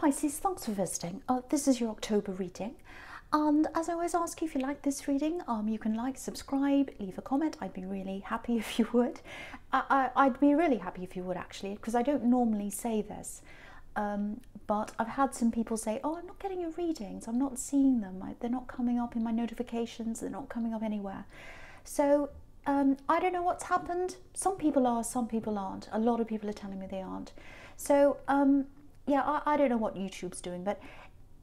Pisces, thanks for visiting. This is your October reading. And as I always ask you, if you like this reading, you can like, subscribe, leave a comment. I'd be really happy if you would. I'd be really happy if you would, actually, because I don't normally say this. But I've had some people say, oh, I'm not getting your readings. I'm not seeing them. They're not coming up in my notifications. They're not coming up anywhere. So I don't know what's happened. Some people are, some people aren't. A lot of people are telling me they aren't. So yeah, I don't know what YouTube's doing, but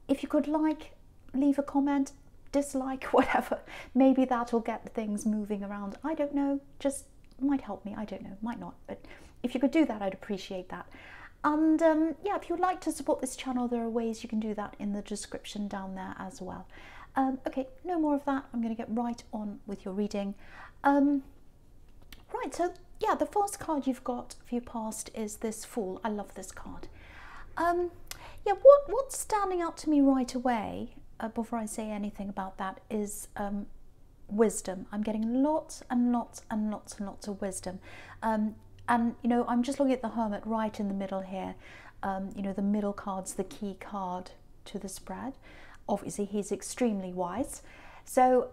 if you could like, leave a comment, dislike, whatever, maybe that'll get things moving around. I don't know, just might help me. I don't know, might not, but if you could do that, I'd appreciate that. And yeah, if you'd like to support this channel, there are ways you can do that in the description down there as well. Okay, no more of that. I'm going to get right on with your reading. Right, so yeah, the first card you've got for your past is this Fool. I love this card. Yeah, what's standing out to me right away, before I say anything about that, is wisdom. I'm getting lots and lots and lots and lots of wisdom. And, you know, I'm just looking at the Hermit right in the middle here. You know, the middle card's the key card to the spread. Obviously, he's extremely wise. So,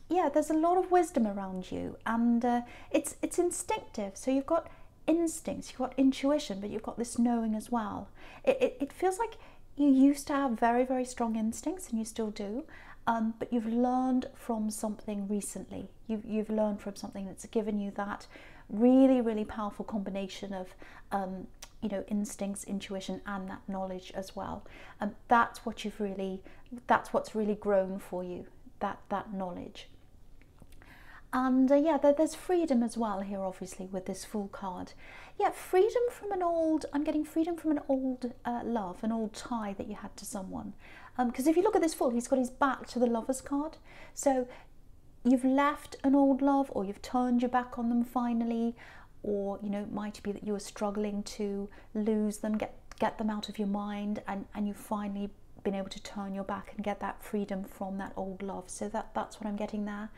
yeah, there's a lot of wisdom around you, and it's instinctive. So you've got instincts, you've got intuition, but you've got this knowing as well. It feels like you used to have very, very strong instincts, and you still do, but you've learned from something recently. You've learned from something that's given you that really, really powerful combination of you know, instincts, intuition, and that knowledge as well. And that's what that's what's really grown for you, that knowledge. And yeah, there's freedom as well here, obviously, with this Fool card. Yeah, freedom from an old, I'm getting freedom from an old love, an old tie that you had to someone. Because if you look at this Fool, he's got his back to the Lovers card. So you've left an old love, or you've turned your back on them finally, or, you know, it might be that you were struggling to lose them, get them out of your mind, and you've finally been able to turn your back and get that freedom from that old love. So that's what I'm getting there.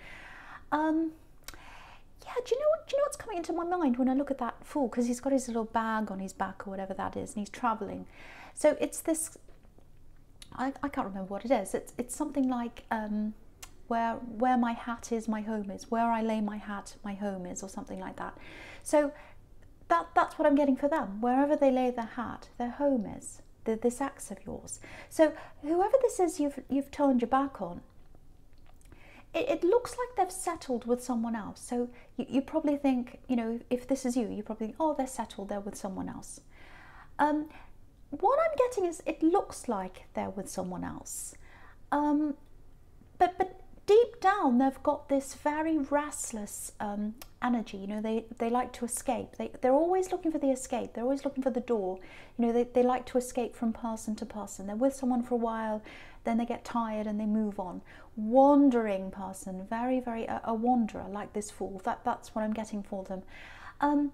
Yeah, do you know what's coming into my mind when I look at that Fool? Because he's got his little bag on his back or whatever that is, and he's traveling. So it's this, I can't remember what it is. It's something like where my hat is, my home is. Where I lay my hat, my home is, or something like that. So that's what I'm getting for them. Wherever they lay their hat, their home is. This ex of yours. So whoever this is you've turned your back on, it looks like they've settled with someone else. So you probably think, you know, if this is you, you probably think, oh, they're settled, they're with someone else. What I'm getting is it looks like they're with someone else. But deep down, they've got this very restless energy. You know, they like to escape. They're always looking for the escape. They're always looking for the door. You know, they like to escape from person to person. They're with someone for a while, then they get tired and they move on. Wandering person, very, very a wanderer, like this Fool. That's what I'm getting for them. And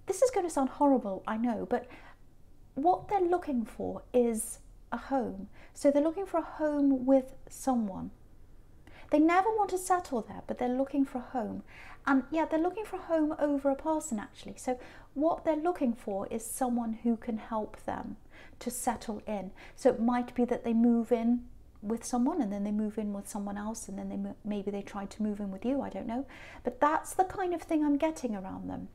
this is going to sound horrible, I know, but what they're looking for is a home. So they're looking for a home with someone. They never want to settle there, but they're looking for a home. And yeah, they're looking for a home over a person, actually. So what they're looking for is someone who can help them to settle in. So it might be that they move in with someone, and then they move in with someone else, and then maybe they try to move in with you, I don't know. But that's the kind of thing I'm getting around them.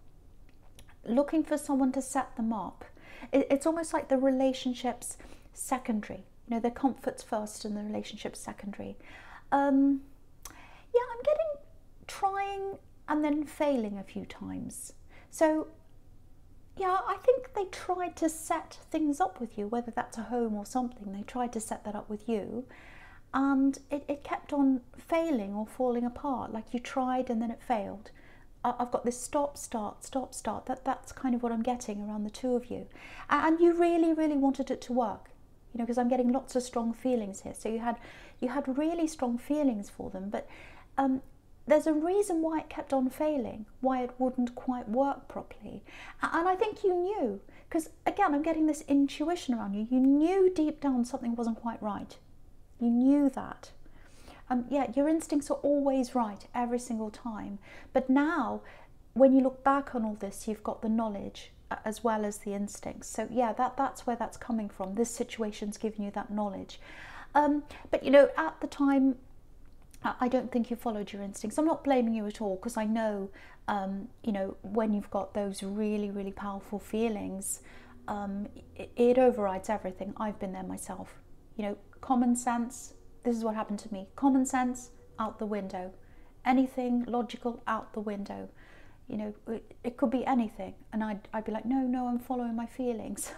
Looking for someone to set them up. It's almost like the relationship's secondary. You know, their comfort's first and the relationship's secondary. Yeah, I'm getting trying and then failing a few times. So yeah, I think they tried to set things up with you, whether that's a home or something. They tried to set that up with you, and it kept on failing or falling apart. Like you tried and then it failed. I've got this stop, start, stop, start. That's kind of what I'm getting around the two of you. And you really, really wanted it to work. You know, because I'm getting lots of strong feelings here. So you had really strong feelings for them, but there's a reason why it kept on failing, why it wouldn't quite work properly. And I think you knew, because again, I'm getting this intuition around you. You knew deep down something wasn't quite right. You knew that. Yeah, your instincts are always right every single time. But now, when you look back on all this, you've got the knowledge. as well as the instincts. So yeah, that's where that's coming from. This situation's giving you that knowledge. But you know, at the time, I don't think you followed your instincts. I'm not blaming you at all, because I know, you know, when you've got those really, really powerful feelings, it overrides everything. I've been there myself. You know, common sense, this is what happened to me. Common sense, out the window. Anything logical, out the window. You know, it could be anything. And I'd be like, no, I'm following my feelings.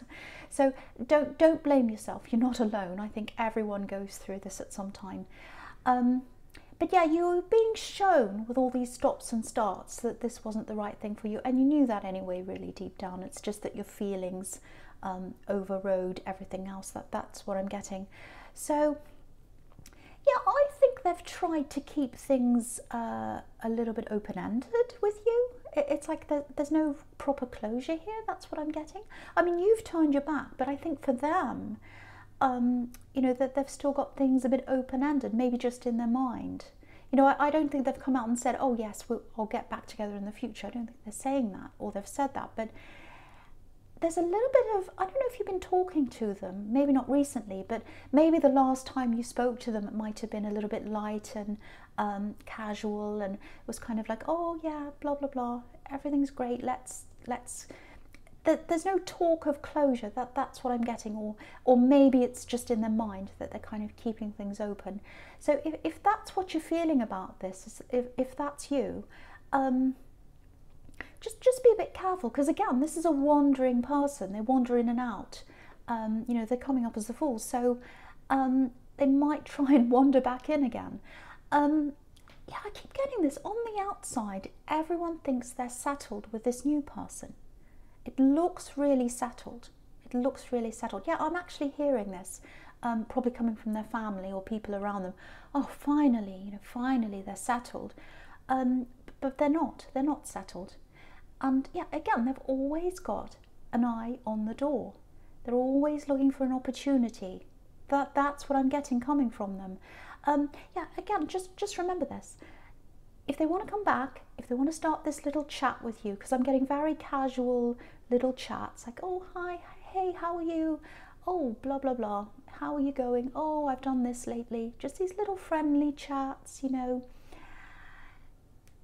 So don't blame yourself. You're not alone. I think everyone goes through this at some time. But yeah, you were being shown with all these stops and starts that this wasn't the right thing for you. And you knew that anyway, really deep down. It's just that your feelings overrode everything else. That's what I'm getting. So yeah, I think they've tried to keep things a little bit open-ended with you. It's like there's no proper closure here. That's what I'm getting. I mean, you've turned your back, but I think for them, you know, that they've still got things a bit open-ended, maybe just in their mind. You know, I don't think they've come out and said, oh yes, I'll get back together in the future. I don't think they're saying that, or they've said that, but there's a little bit of, I don't know if you've been talking to them, maybe not recently, but maybe the last time you spoke to them, it might have been a little bit light and casual, and it was kind of like, oh yeah, blah, blah, blah, everything's great, let's there's no talk of closure. That's what I'm getting, or maybe it's just in their mind that they're kind of keeping things open. So if that's what you're feeling about this, if that's you, just be a bit careful, because again, this is a wandering person. They wander in and out. You know, they're coming up as the Fool, so they might try and wander back in again. Yeah, I keep getting this on the outside. Everyone thinks they're settled with this new person. It looks really settled. It looks really settled. Yeah, I'm actually hearing this, probably coming from their family or people around them. Oh, finally, you know, finally they're settled. But they're not. They're not settled. And yeah, again, they've always got an eye on the door. They're always looking for an opportunity. That's what I'm getting coming from them. Yeah, again, just remember this. If they want to come back, if they want to start this little chat with you, because I'm getting very casual little chats, like, oh, hi, hey, how are you? Oh, blah, blah, blah. How are you going? Oh, I've done this lately. Just these little friendly chats, you know.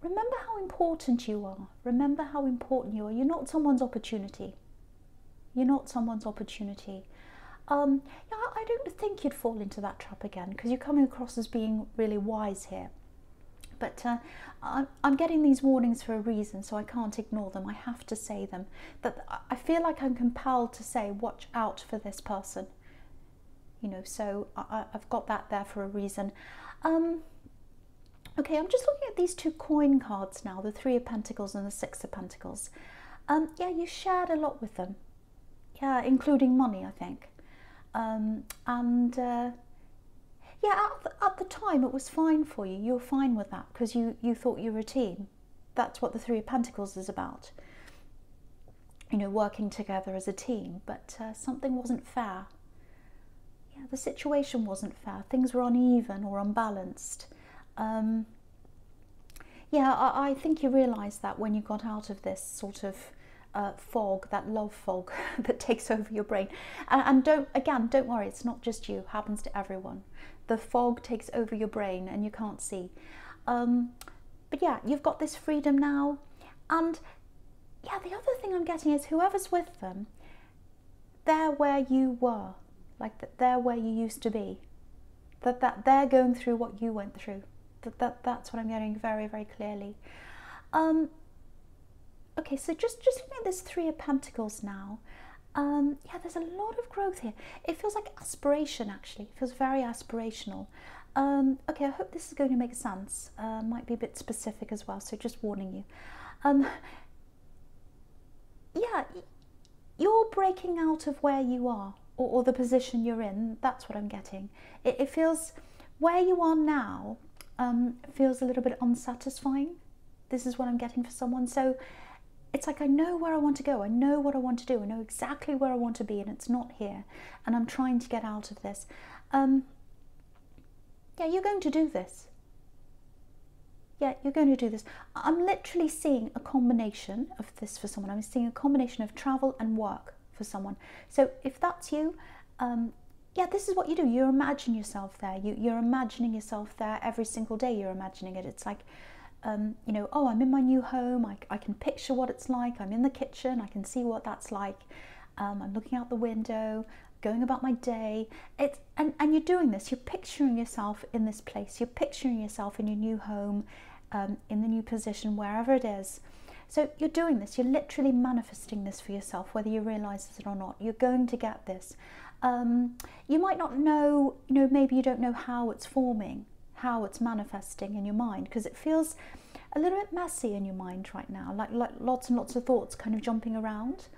Remember how important you are. Remember how important you are. You're not someone's opportunity. You're not someone's opportunity. Yeah, I don't think you'd fall into that trap again, because you're coming across as being really wise here. But I'm getting these warnings for a reason, so I can't ignore them. I have to say them. But I feel like I'm compelled to say, watch out for this person. You know, so I've got that there for a reason. Okay, I'm just looking at these two coin cards now, the Three of Pentacles and the Six of Pentacles. Yeah, you shared a lot with them. Yeah, including money, I think. Yeah, at the time it was fine for you. You were fine with that because you thought you were a team. That's what the Three of Pentacles is about. You know, working together as a team. But something wasn't fair. Yeah, the situation wasn't fair. Things were uneven or unbalanced. Yeah, I think you realised that when you got out of this sort of fog, that love fog that takes over your brain. And don't worry, it's not just you, it happens to everyone. The fog takes over your brain and you can't see. But yeah, you've got this freedom now. And yeah, the other thing I'm getting is whoever's with them, they're where you were, like they're where you used to be. That they're going through what you went through. That's what I'm getting very, very clearly. Okay, so just looking at this Three of Pentacles now, yeah, there's a lot of growth here. It feels like aspiration, actually. It feels very aspirational. Okay, I hope this is going to make sense. Might be a bit specific as well, so just warning you. Yeah, you're breaking out of where you are, or the position you're in. That's what I'm getting. It feels, where you are now, feels a little bit unsatisfying. This is what I'm getting for someone. So it's like, I know where I want to go. I know what I want to do. I know exactly where I want to be, and it's not here. And I'm trying to get out of this. Yeah, you're going to do this. Yeah, you're going to do this. I'm literally seeing a combination of this for someone. I'm seeing a combination of travel and work for someone. So if that's you, yeah, this is what you do. You imagine yourself there. You're imagining yourself there every single day. You're imagining it. It's like, you know, oh, I'm in my new home. I can picture what it's like. I'm in the kitchen. I can see what that's like. I'm looking out the window, going about my day. And you're doing this. You're picturing yourself in this place. You're picturing yourself in your new home, in the new position, wherever it is. So you're doing this. You're literally manifesting this for yourself, whether you realize it or not. You're going to get this. You might not know, you know, maybe you don't know how it's forming, how it's manifesting in your mind, because it feels a little bit messy in your mind right now, like lots and lots of thoughts kind of jumping around.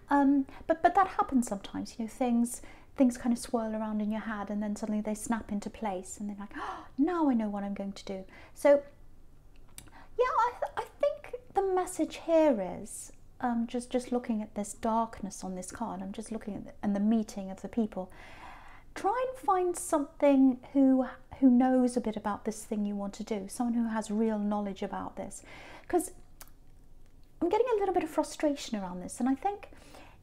But that happens sometimes, you know, things kind of swirl around in your head and then suddenly they snap into place and they're like, oh, now I know what I'm going to do. So yeah, I think the message here is, just looking at this darkness on this card, I'm just looking at and the meeting of the people. Try and find something who knows a bit about this thing you want to do, someone who has real knowledge about this, because I'm getting a little bit of frustration around this. And I think,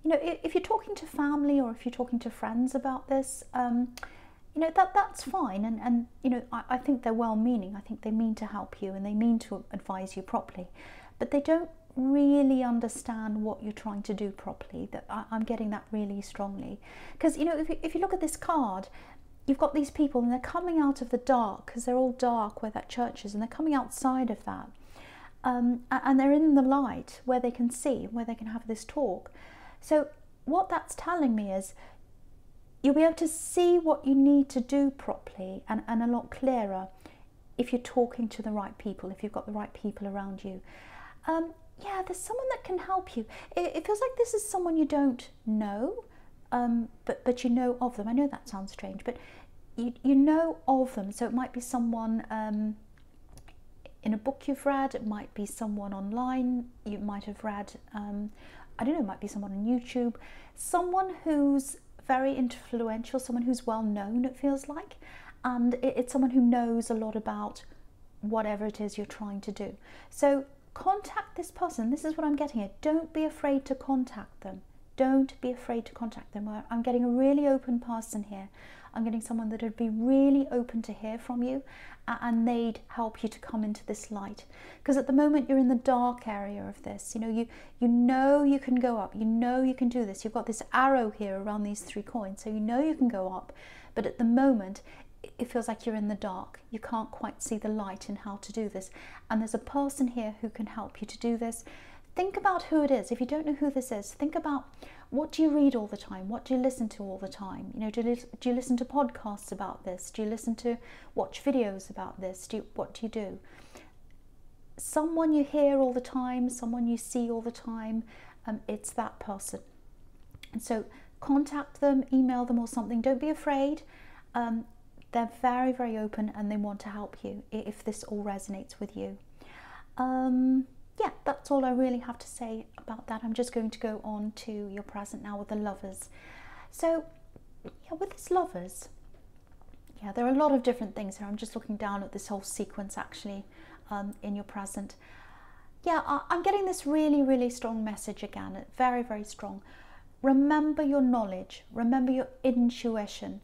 you know, if you're talking to family or if you're talking to friends about this, you know, that's fine. And you know, I think they're well-meaning. I think they mean to help you and they mean to advise you properly, but they don't really understand what you're trying to do properly. That I'm getting that really strongly, because you know, if you look at this card, you've got these people and they're coming out of the dark, because they're all dark where that church is, and they're coming outside of that, and they're in the light where they can see, where they can have this talk. So what that's telling me is you'll be able to see what you need to do properly and a lot clearer if you're talking to the right people, if you've got the right people around you. Yeah, there's someone that can help you. It feels like this is someone you don't know, but you know of them. I know that sounds strange, but you know of them. So it might be someone in a book you've read, it might be someone online you might have read, I don't know, it might be someone on YouTube, someone who's very influential, someone who's well known, it feels like, and it's someone who knows a lot about whatever it is you're trying to do. So contact this person. This is what I'm getting at. Don't be afraid to contact them. Don't be afraid to contact them. I'm getting a really open person here. I'm getting someone that would be really open to hear from you, and they'd help you to come into this light. Because at the moment you're in the dark area of this. You know you can go up. You know you can do this. You've got this arrow here around these 3 coins, so you know you can go up. But at the moment, it feels like you're in the dark. You can't quite see the light in how to do this. And there's a person here who can help you to do this. Think about who it is. If you don't know who this is, think about, what do you read all the time? What do you listen to all the time? You know, do you listen to podcasts about this? Do you watch videos about this? What do you do? Someone you hear all the time, someone you see all the time, it's that person. And so contact them, email them or something. Don't be afraid. They're very, very open and they want to help you if this all resonates with you. Yeah, that's all I really have to say about that. I'm just going to go on to your present now with the Lovers. So, yeah, with this Lovers, yeah, there are a lot of different things here. I'm just looking down at this whole sequence actually in your present. Yeah, I'm getting this really, really strong message again. Very, very strong. Remember your knowledge. Remember your intuition.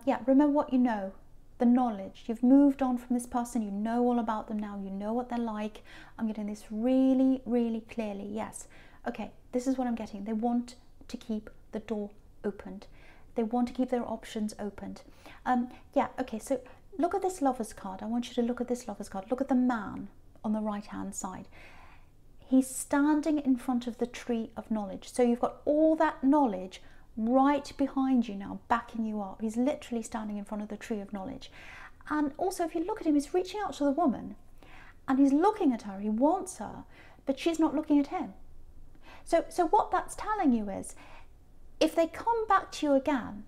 Yeah, remember what you know. The knowledge. You've moved on from this person. You know all about them now. You know what they're like. I'm getting this really, really clearly. Yes. Okay, this is what I'm getting. They want to keep the door opened. They want to keep their options opened. Yeah, okay, so look at this Lover's card. I want you to look at this Lover's card. Look at the man on the right-hand side. He's standing in front of the tree of knowledge. So you've got all that knowledge right behind you now, backing you up. He's literally standing in front of the tree of knowledge. And also, if you look at him, he's reaching out to the woman and he's looking at her. He wants her, but she's not looking at him. So what that's telling you is, if they come back to you again,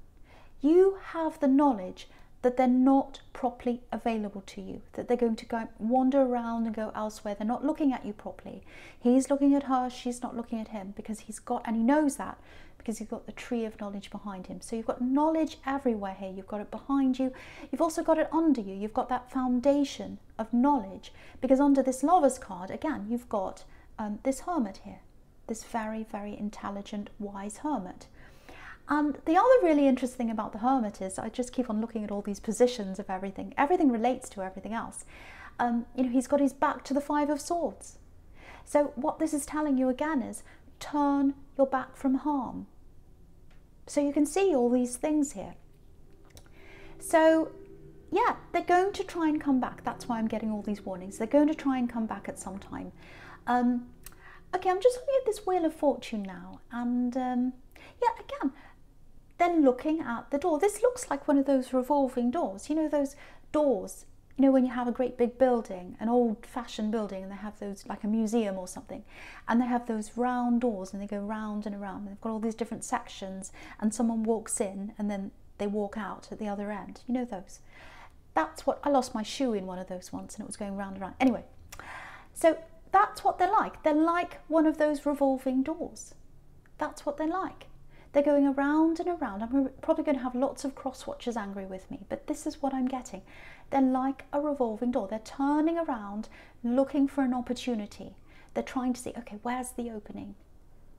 you have the knowledge that they're not properly available to you, that they're going to go wander around and go elsewhere. They're not looking at you properly. He's looking at her, she's not looking at him, because he's got, and he knows that, because you've got the tree of knowledge behind him. So you've got knowledge everywhere here. You've got it behind you. You've also got it under you. You've got that foundation of knowledge, because under this Lovers card, again, you've got this Hermit here, this very, very intelligent, wise Hermit. And the other really interesting thing about the Hermit is, I just keep on looking at all these positions of everything. Everything relates to everything else. You know, he's got his back to the Five of Swords. So what this is telling you again is, turn your back from harm. So you can see all these things here. So yeah, they're going to try and come back. That's why I'm getting all these warnings. They're going to try and come back at some time. Okay, I'm just looking at this Wheel of Fortune now. And yeah, again, they're looking at the door. This looks like one of those revolving doors. You know, those doors, you know, when you have a great big building, an old-fashioned building, and they have those, like a museum or something, and they have those round doors, and they go round and around, and they've got all these different sections, and someone walks in, and then they walk out at the other end. You know those? That's what, I lost my shoe in one of those once, and it was going round and round. Anyway, so that's what they're like. They're like one of those revolving doors. That's what they're like. They're going around and around. I'm probably going to have lots of cross watchers angry with me, but this is what I'm getting. They're like a revolving door. They're turning around, looking for an opportunity. They're trying to see, okay, where's the opening?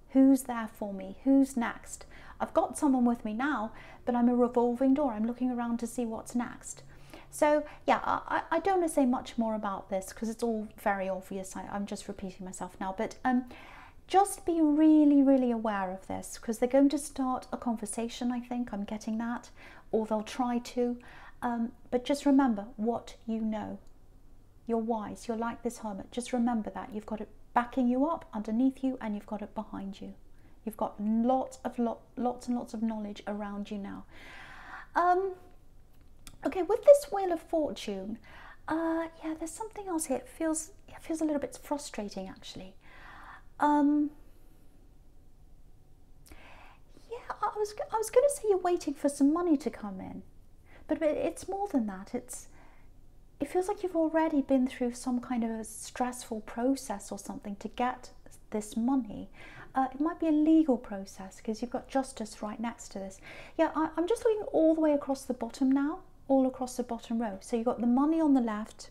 Who's there for me? Who's next? I've got someone with me now, but I'm a revolving door. I'm looking around to see what's next. So yeah, I don't want to say much more about this because it's all very obvious. I'm just repeating myself now, but just be really, really aware of this, because they're going to start a conversation, I think. I'm getting that, or they'll try to. But just remember what you know. You're wise. You're like this Hermit. Just remember that. You've got it backing you up, underneath you, and you've got it behind you. You've got lots and lots of knowledge around you now. Okay, with this Wheel of Fortune, yeah, there's something else here. It feels a little bit frustrating, actually. Yeah, I was going to say you're waiting for some money to come in, but it's more than that. It feels like you've already been through some kind of a stressful process or something to get this money. It might be a legal process, because you've got Justice right next to this. Yeah, I'm just looking all the way across the bottom now, all across the bottom row. So you've got the money on the left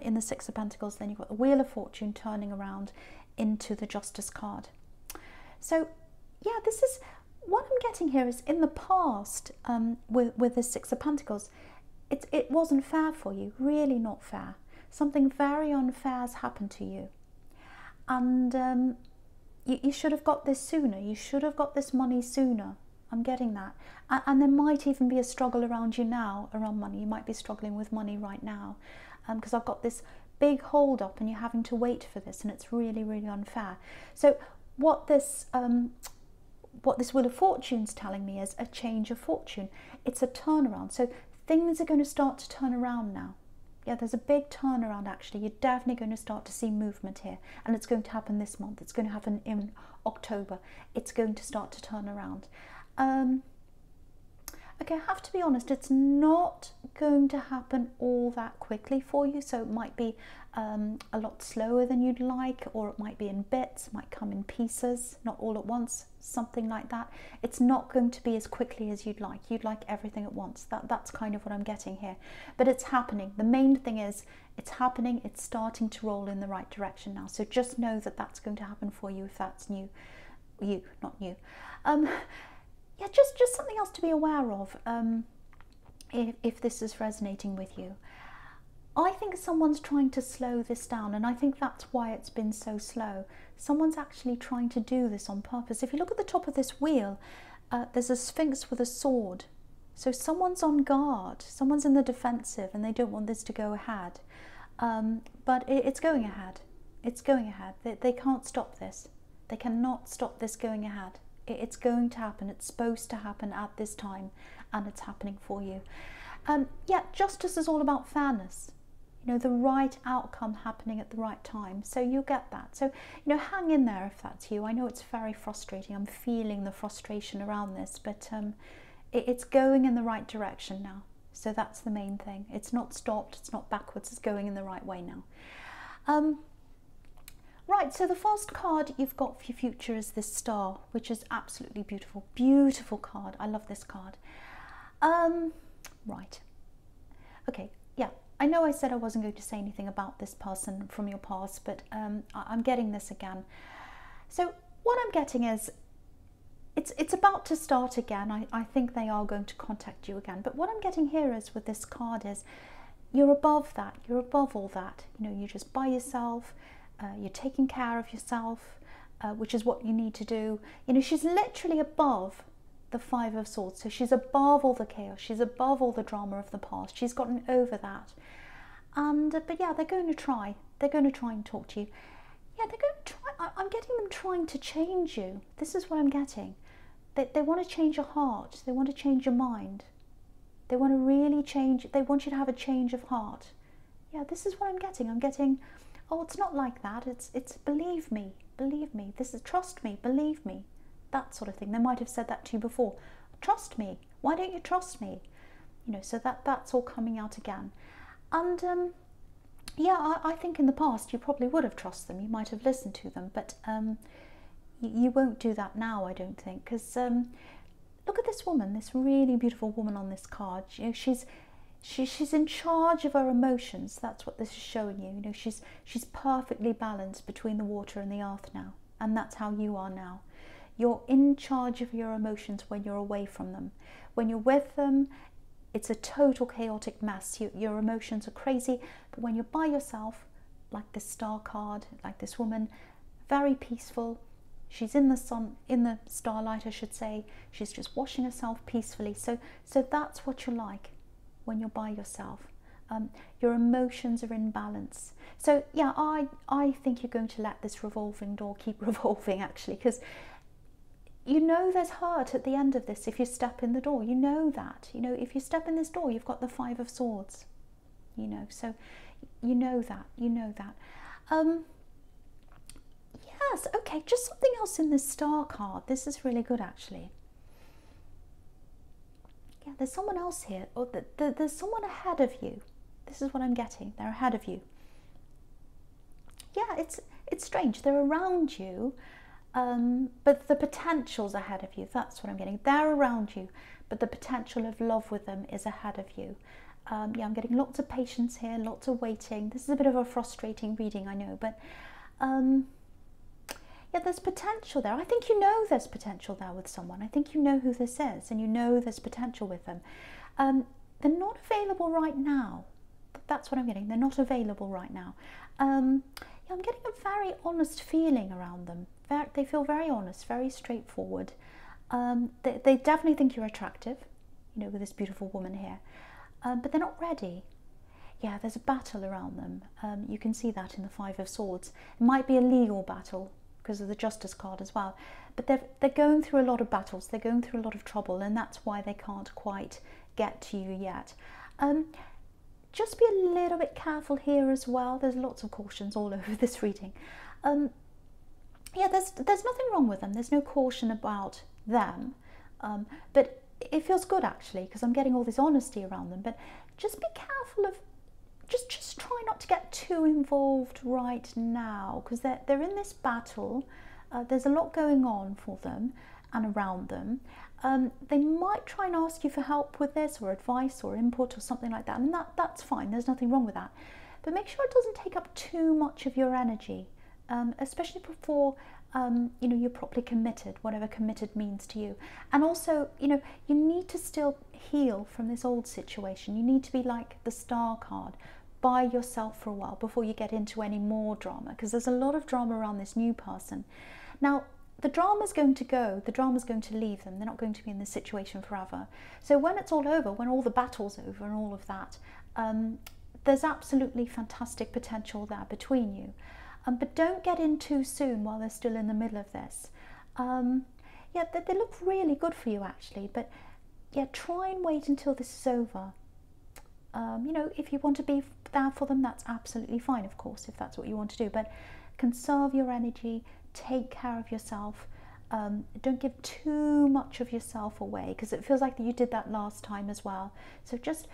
in the Six of Pentacles, then you've got the Wheel of Fortune turning around into the Justice card. So yeah, this is what I'm getting here is, in the past with the Six of Pentacles, it wasn't fair for you, really not fair. Something very unfair has happened to you, and you should have got this sooner. You should have got this money sooner. I'm getting that. And there might even be a struggle around you now around money. You might be struggling with money right now, because I've got this big hold up and you're having to wait for this, and it's really, really unfair. So what this Wheel of Fortune's telling me is a change of fortune. It's a turnaround. So things are going to start to turn around now. Yeah, there's a big turnaround, actually. You're definitely going to start to see movement here, and it's going to happen this month. It's going to happen in October. It's going to start to turn around. Okay, I have to be honest, it's not going to happen all that quickly for you, so it might be a lot slower than you'd like, or it might be in bits, it might come in pieces, not all at once, something like that. It's not going to be as quickly as you'd like. You'd like everything at once. That's kind of what I'm getting here. But it's happening. The main thing is, it's happening, it's starting to roll in the right direction now. So just know that that's going to happen for you if that's new. You, not new. Yeah, just something else to be aware of, if this is resonating with you. I think someone's trying to slow this down, and I think that's why it's been so slow. Someone's actually trying to do this on purpose. If you look at the top of this wheel, there's a Sphinx with a sword. So someone's on guard, someone's in the defensive, and they don't want this to go ahead. But it's going ahead. It's going ahead. They can't stop this. They cannot stop this going ahead. It's going to happen. It's supposed to happen at this time, and it's happening for you. Yeah, justice is all about fairness. You know, the right outcome happening at the right time. So you'll get that. So, you know, hang in there if that's you. I know it's very frustrating. I'm feeling the frustration around this, but it's going in the right direction now. So that's the main thing. It's not stopped, it's not backwards, it's going in the right way now. Right, so the first card you've got for your future is this star, which is absolutely beautiful. Beautiful card. I love this card. Right. Okay, yeah. I know I said I wasn't going to say anything about this person from your past, but I'm getting this again. So what I'm getting is it's about to start again. I think they are going to contact you again. But what I'm getting here is with this card is you're above that. You're above all that. You know, you're just by yourself. You're taking care of yourself, which is what you need to do. You know, she's literally above the Five of Swords. So she's above all the chaos. She's above all the drama of the past. She's gotten over that. And but yeah, they're going to try. They're going to try and talk to you. Yeah, they're going to try. I'm getting them trying to change you. This is what I'm getting. They want to change your heart. They want to change your mind. They want to really change. They want you to have a change of heart. Yeah, this is what I'm getting. I'm getting, oh, it's not like that. It's believe me. Believe me. This is trust me. Believe me. That sort of thing. They might have said that to you before. Trust me. Why don't you trust me? You know, so that's all coming out again. And yeah, I think in the past you probably would have trusted them. You might have listened to them, but you won't do that now, I don't think, because look at this woman, this really beautiful woman on this card. You know, she's in charge of her emotions. That's what this is showing you. You know, she's perfectly balanced between the water and the earth now, and that's how you are now. You're in charge of your emotions when you're away from them. When you're with them, it's a total chaotic mess. Your emotions are crazy, but when you're by yourself, like this star card, like this woman, very peaceful. She's in the sun, in the starlight, I should say. She's just washing herself peacefully. So that's what you're like when you're by yourself. Your emotions are in balance. So yeah, I think you're going to let this revolving door keep revolving, actually, because you know there's hurt at the end of this if you step in the door. You know that. You know, if you step in this door, you've got the Five of Swords. You know, so you know that. You know that. Yes, okay, just something else in this star card. This is really good, actually. Yeah, there's someone else here. Or there's someone ahead of you. This is what I'm getting. They're ahead of you. Yeah, it's strange. They're around you. But the potential's ahead of you. That's what I'm getting. They're around you, but the potential of love with them is ahead of you. Yeah, I'm getting lots of patience here, lots of waiting. This is a bit of a frustrating reading, I know, but yeah, there's potential there. I think you know there's potential there with someone. I think you know who this is, and you know there's potential with them. They're not available right now. That's what I'm getting. They're not available right now. Yeah, I'm getting a very honest feeling around them. They feel very honest, very straightforward. They definitely think you're attractive, you know, with this beautiful woman here. But they're not ready. Yeah, there's a battle around them. You can see that in the Five of Swords. It might be a legal battle because of the Justice card as well. But they're going through a lot of battles. They're going through a lot of trouble, and that's why they can't quite get to you yet. Just be a little bit careful here as well. There's lots of cautions all over this reading. Yeah, there's nothing wrong with them. There's no caution about them. But it feels good, actually, because I'm getting all this honesty around them. But just be careful of, just try not to get too involved right now, because they're in this battle. There's a lot going on for them and around them. They might try and ask you for help with this, or advice or input or something like that, and that's fine. There's nothing wrong with that. But make sure it doesn't take up too much of your energy, especially before you know, you're properly committed, whatever committed means to you. And also, you know, you need to still heal from this old situation. You need to be like the Star card, by yourself for a while before you get into any more drama, because there's a lot of drama around this new person. Now, the drama's going to go, the drama's going to leave them. They're not going to be in this situation forever. So when it's all over, when all the battle's over and all of that, there's absolutely fantastic potential there between you. But don't get in too soon while they're still in the middle of this. Yeah, they look really good for you, actually, but yeah, try and wait until this is over. You know, if you want to be there for them, that's absolutely fine, of course, if that's what you want to do, but conserve your energy, take care of yourself, Don't give too much of yourself away, because it feels like you did that last time as well. So just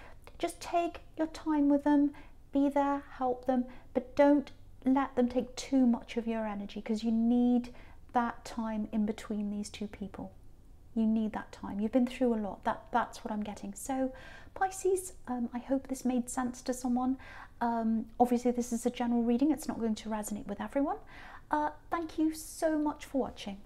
take your time with them, be there, help them, but don't let them take too much of your energy, because you need that time in between these two people. You need that time. You've been through a lot. That's what I'm getting. So Pisces, I hope this made sense to someone. Obviously this is a general reading. It's not going to resonate with everyone. Thank you so much for watching.